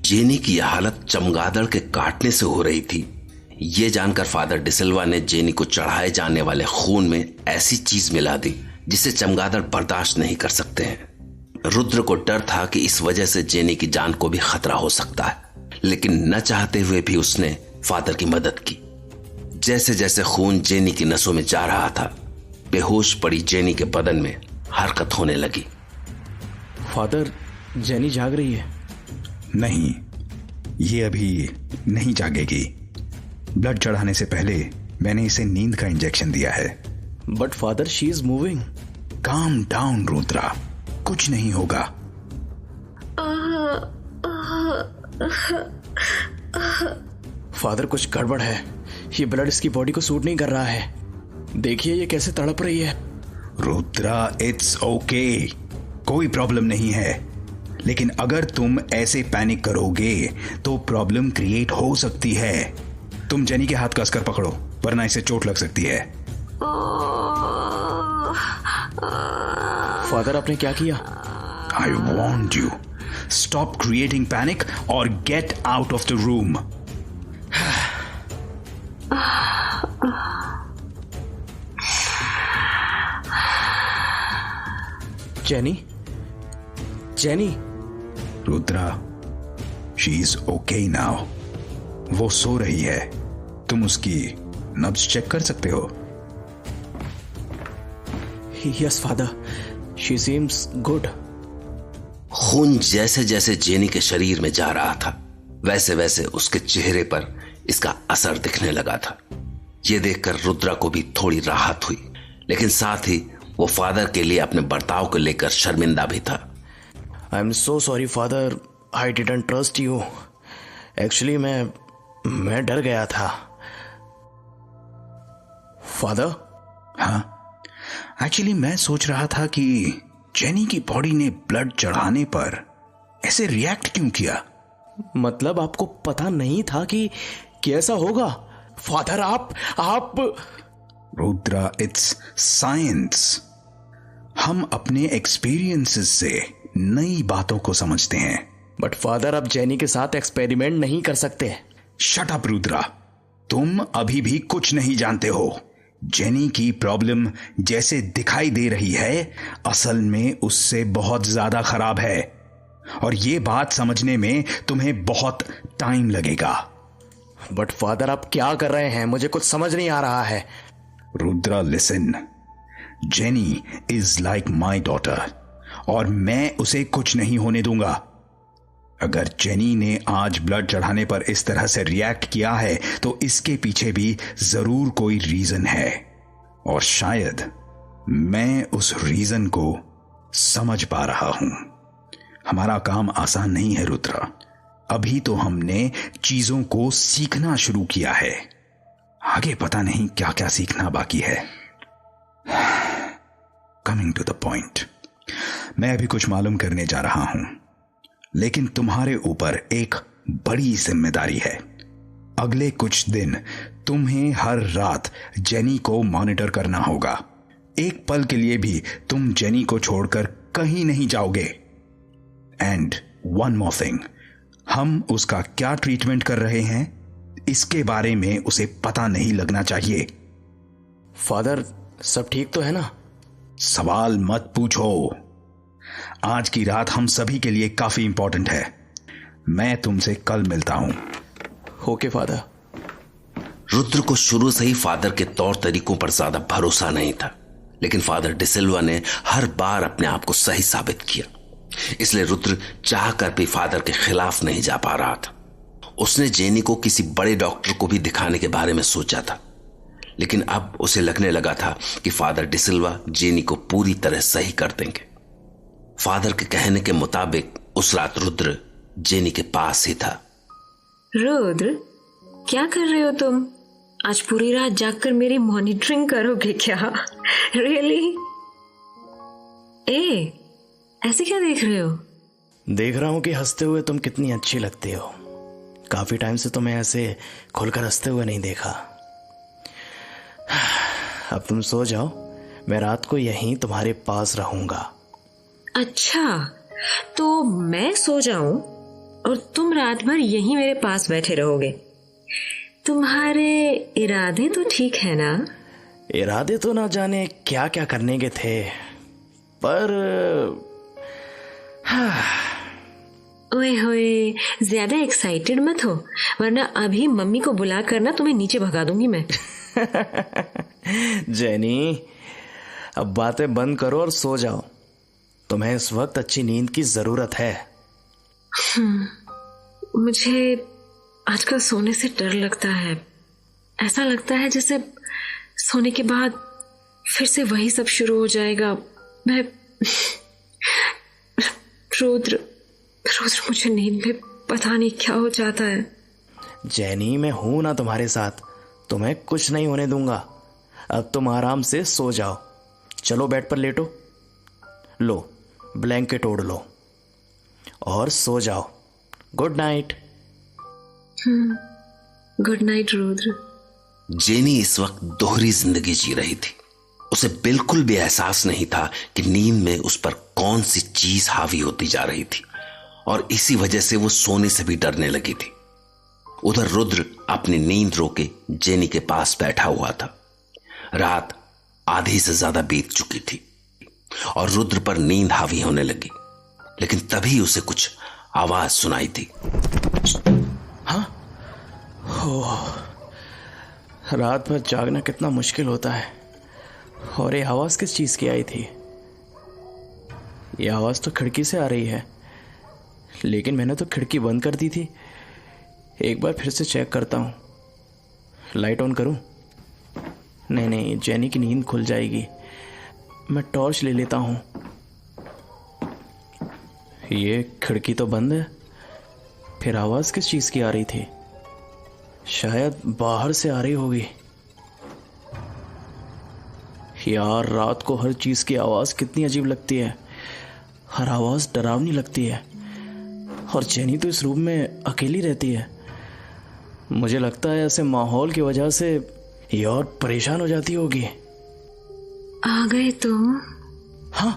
Jenny की यह हालत चमगादड़ के काटने से हो रही थी, ये जानकर फादर डिसिल्वा ने जेनी को चढ़ाए जाने वाले खून में ऐसी चीज मिला दी जिसे चमगादड़ बर्दाश्त नहीं कर सकते हैं। रुद्र को डर था कि इस वजह से जेनी की जान को भी खतरा हो सकता है, लेकिन न चाहते हुए भी उसने फादर की मदद की। जैसे जैसे खून जेनी की नसों में जा रहा था, बेहोश पड़ी जेनी के बदन में हरकत होने लगी। फादर, जेनी जाग रही है। नहीं, ये अभी नहीं जागेगी। ब्लड चढ़ाने से पहले मैंने इसे नींद का इंजेक्शन दिया है। But father, she is moving. Calm down Rudra, कुछ नहीं होगा। फादर, कुछ गड़बड़ है। ये ब्लड इसकी बॉडी को सूट नहीं कर रहा है। देखिए ये कैसे तड़प रही है। रुद्रा, इट्स ओके, कोई प्रॉब्लम नहीं है। लेकिन अगर तुम ऐसे पैनिक करोगे तो प्रॉब्लम क्रिएट हो सकती है। तुम जेनी के हाथ कसकर पकड़ो, वरना इसे चोट लग सकती है। फादर, आपने क्या किया? I want you, stop creating panic और get out of the room. Jenny, Jenny. Rudra, she is okay now. वो सो रही है, तुम उसकी नब्ज चेक कर सकते हो। Yes father, she seems good. खून जैसे जैसे जेनी के शरीर में जा रहा था, वैसे वैसे उसके चेहरे पर इसका असर दिखने लगा था। यह देखकर रुद्रा को भी थोड़ी राहत हुई, लेकिन साथ ही वो फादर के लिए अपने बर्ताव को लेकर शर्मिंदा भी था। I am so sorry father, I didn't trust you. Actually मैं डर गया था। फादर? हाँ, एक्चुअली मैं सोच रहा था कि जेनी की बॉडी ने ब्लड चढ़ाने पर ऐसे रिएक्ट क्यों किया। मतलब आपको पता नहीं था कि कैसा होगा? फादर, आप रुद्रा, इट्स साइंस। हम अपने एक्सपीरियंसेस से नई बातों को समझते हैं। बट फादर, आप जेनी के साथ एक्सपेरिमेंट नहीं कर सकते। शट अप रुद्रा, तुम अभी भी कुछ नहीं जानते हो। जेनी की प्रॉब्लम जैसे दिखाई दे रही है, असल में उससे बहुत ज्यादा खराब है, और ये बात समझने में तुम्हें बहुत टाइम लगेगा। बट फादर, आप क्या कर रहे हैं? मुझे कुछ समझ नहीं आ रहा है। Rudra, listen, jenny is like my daughter, और मैं उसे कुछ नहीं होने दूंगा। अगर जेनी ने आज ब्लड चढ़ाने पर इस तरह से रिएक्ट किया है तो इसके पीछे भी जरूर कोई रीजन है, और शायद मैं उस रीजन को समझ पा रहा हूं। हमारा काम आसान नहीं है रुद्रा। अभी तो हमने चीजों को सीखना शुरू किया है, आगे पता नहीं क्या क्या सीखना बाकी है। कमिंग टू द पॉइंट, मैं अभी कुछ मालूम करने जा रहा हूं, लेकिन तुम्हारे ऊपर एक बड़ी जिम्मेदारी है। अगले कुछ दिन तुम्हें हर रात जेनी को मॉनिटर करना होगा। एक पल के लिए भी तुम जेनी को छोड़कर कहीं नहीं जाओगे। एंड वन मोर थिंग, हम उसका क्या ट्रीटमेंट कर रहे हैं इसके बारे में उसे पता नहीं लगना चाहिए। फादर, सब ठीक तो है ना? सवाल मत पूछो। आज की रात हम सभी के लिए काफी इंपॉर्टेंट है। मैं तुमसे कल मिलता हूं। Okay father. रुद्र को शुरू से ही फादर के तौर तरीकों पर ज्यादा भरोसा नहीं था, लेकिन फादर डिसिल्वा ने हर बार अपने आप को सही साबित किया। इसलिए रुद्र चाहकर भी फादर के खिलाफ नहीं जा पा रहा था। उसने जेनी को किसी बड़े डॉक्टर को भी दिखाने के बारे में सोचा था, लेकिन अब उसे लगने लगा था कि फादर डिसिल्वा जेनी को पूरी तरह सही कर देंगे। फादर के कहने के मुताबिक उस रात रुद्र जेनी के पास ही था। रुद्र, क्या कर रहे हो तुम? आज पूरी रात जागकर मेरी मॉनिटरिंग करोगे क्या? रियली? ऐसे क्या देख रहे हो? देख रहा हूं कि हंसते हुए तुम कितनी अच्छी लगती हो। काफी टाइम से तुम्हें ऐसे खुलकर हंसते हुए नहीं देखा। अब तुम सो जाओ, मैं रात को यहीं तुम्हारे पास रहूंगा। अच्छा, तो मैं सो जाऊं? और तुम रात भर यहीं मेरे पास बैठे रहोगे। तुम्हारे इरादे तो ठीक है ना? इरादे तो ना जाने क्या क्या करने के थे, पर ओए होए, ज्यादा एक्साइटेड मत हो, वरना अभी मम्मी को बुला कर ना तुम्हें नीचे भगा दूंगी मैं। जेनी, अब बातें बंद करो और सो जाओ। तुम्हें इस वक्त अच्छी नींद की जरूरत है। मुझे आजकल सोने से डर लगता है। ऐसा लगता है जैसे सोने के बाद फिर से वही सब शुरू हो जाएगा। मैं रुद्र मुझे नींद में पता नहीं क्या हो जाता है। जेनी, मैं हूं ना तुम्हारे साथ, तुम्हें कुछ नहीं होने दूंगा। अब तुम आराम से सो जाओ। चलो बेड पर लेटो, लो ब्लैंकेट ओढ़ लो और सो जाओ। Good night. Good night Rudra. Jenny इस वक्त दोहरी जिंदगी जी रही थी। उसे बिल्कुल भी एहसास नहीं था कि नींद में उस पर कौन सी चीज हावी होती जा रही थी, और इसी वजह से वो सोने से भी डरने लगी थी। उधर रुद्र अपनी नींद रोके जेनी के पास बैठा हुआ था। रात आधी से ज्यादा बीत चुकी थी और रुद्र पर नींद हावी होने लगी, लेकिन तभी उसे कुछ आवाज सुनाई थी। हाँ, रात भर जागना कितना मुश्किल होता है। और ये आवाज किस चीज की आई थी? ये आवाज तो खिड़की से आ रही है, लेकिन मैंने तो खिड़की बंद कर दी थी। एक बार फिर से चेक करता हूँ। लाइट ऑन करूँ? नहीं, जेनी की नींद खुल जाएगी। मैं टॉर्च ले लेता हूँ। ये खिड़की तो बंद है, फिर आवाज किस चीज की आ रही थी? शायद बाहर से आ रही होगी। यार, रात को हर चीज की आवाज कितनी अजीब लगती है। हर आवाज डरावनी लगती है। और जेनी तो इस रूम में अकेली रहती है। मुझे लगता है ऐसे माहौल की वजह से ये और परेशान हो जाती होगी। आ गए तुम? हाँ,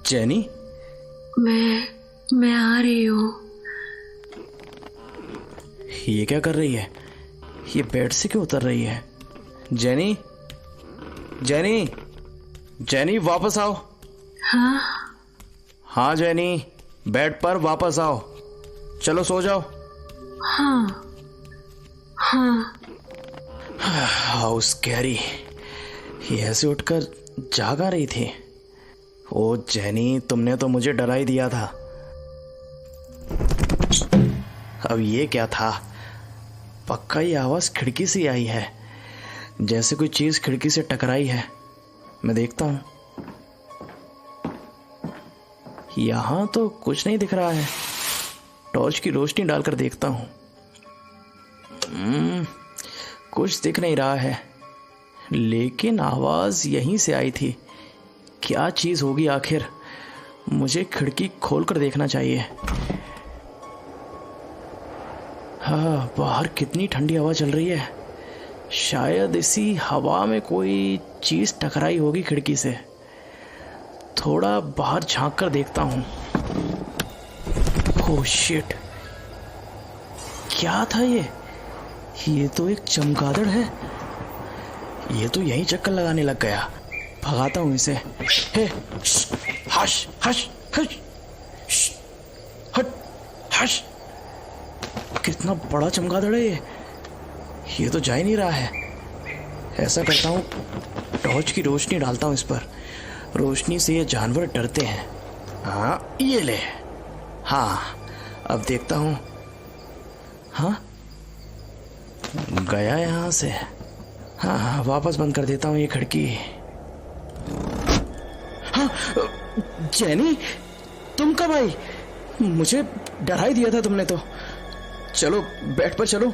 जेनी, मैं आ रही हूँ। ये क्या कर रही है? ये बेड से क्यों उतर रही है? जेनी, वापस आओ। हाँ जेनी, बेड पर वापस आओ। चलो सो जाओ। हाँ। How scary. ये ऐसे उठकर जागा रही थी। ओ जेनी, तुमने तो मुझे डरा ही दिया था। अब ये क्या था? पक्का ये आवाज खिड़की से आई है, जैसे कोई चीज खिड़की से टकराई है। मैं देखता हूं। यहां तो कुछ नहीं दिख रहा है। टॉर्च की रोशनी डालकर देखता हूं। कुछ दिख नहीं रहा है, लेकिन आवाज यहीं से आई थी। क्या चीज होगी आखिर? मुझे खिड़की खोलकर देखना चाहिए। हाँ, बाहर कितनी ठंडी हवा चल रही है। शायद इसी हवा में कोई चीज टकराई होगी खिड़की से। थोड़ा बाहर झांक कर देखता हूं। ओह शिट, क्या था ये? ये तो एक चमगादड़ है। ये तो यहीं चक्कर लगाने लग गया। भगाता हूं इसे। हे, हश हश हश, हट हश। कितना बड़ा चमगादड़ है ये तो जा ही नहीं रहा है। ऐसा करता हूं, टॉर्च की रोशनी डालता हूं इस पर। रोशनी से ये जानवर डरते हैं। हाँ, ये ले। हाँ, अब देखता हूं। हाँ, गया यहां से। हाँ, वापस बंद कर देता हूं ये खिड़की। हाँ, जेनी, तुम कब आई? मुझे डरा ही दिया था तुमने तो। चलो बेड पर चलो।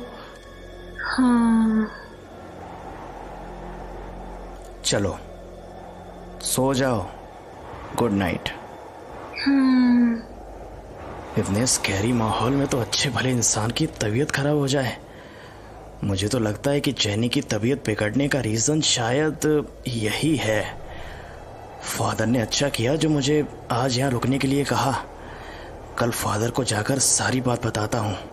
हाँ। चलो सो जाओ। Good night. इतने स्कैरी माहौल में तो अच्छे भले इंसान की तबीयत खराब हो जाए। मुझे तो लगता है कि जेनी की तबीयत बिगड़ने का रीजन शायद यही है। फादर ने अच्छा किया जो मुझे आज यहाँ रुकने के लिए कहा, कल फादर को जाकर सारी बात बताता हूँ।